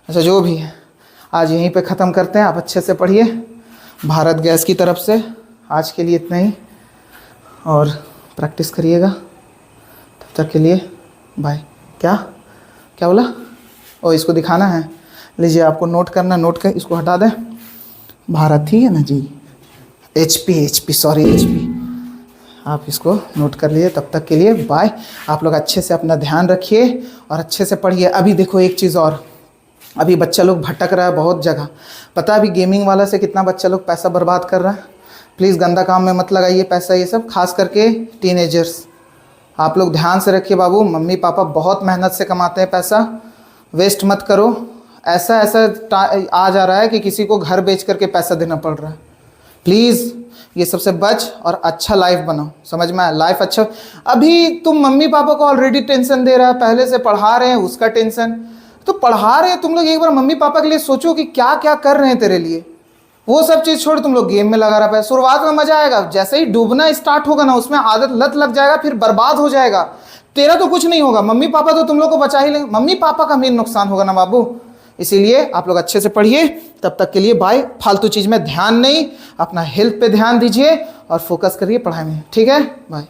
अच्छा जो भी है, आज यहीं पे ख़त्म करते हैं। आप अच्छे से पढ़िए भारत गैस की तरफ से। आज के लिए इतना ही, और प्रैक्टिस करिएगा। तब तक के लिए बाय। क्या बोला? ओ इसको दिखाना है, लीजिए आपको नोट करना, नोट कर इसको हटा दें। भारत ही है ना जी, HP आप इसको नोट कर लीजिए। तब तक के लिए बाय। आप लोग अच्छे से अपना ध्यान रखिए और अच्छे से पढ़िए। अभी देखो एक चीज़ और, अभी बच्चा लोग भटक रहा है बहुत जगह। पता है अभी गेमिंग वाला से कितना बच्चा लोग पैसा बर्बाद कर रहा है? प्लीज़ गंदा काम में मत लगाइए पैसा, ये सब खास करके टीनेजर्स। आप लोग ध्यान से रखिए बाबू, मम्मी पापा बहुत मेहनत से कमाते हैं पैसा, वेस्ट मत करो। ऐसा आ जा रहा है कि किसी को घर बेच करके पैसा देना पड़ रहा है। प्लीज़ ये सबसे बच और अच्छा लाइफ बनाओ, समझ में आया? लाइफ अच्छा। अभी तुम मम्मी पापा को ऑलरेडी टेंशन दे रहा है, पहले से पढ़ा रहे हैं उसका टेंशन। तो पढ़ा रहे हैं तुम लोग, एक बार मम्मी पापा के लिए सोचो कि क्या क्या कर रहे हैं तेरे लिए। वो सब चीज़ छोड़ तुम लोग गेम में लगा रहा है। शुरुआत में मजा आएगा, जैसे ही डूबना स्टार्ट होगा ना उसमें आदत लत लग जाएगा, फिर बर्बाद हो जाएगा। तेरा तो कुछ नहीं होगा, मम्मी पापा तो तुम लोग को बचा ही लेंगे। मम्मी पापा का मेन नुकसान होगा ना बाबू, इसीलिए आप लोग अच्छे से पढ़िए। तब तक के लिए बाय। फालतू चीज़ में ध्यान नहीं, अपना हेल्थ पे ध्यान दीजिए और फोकस करिए पढ़ाई में। ठीक है, बाय।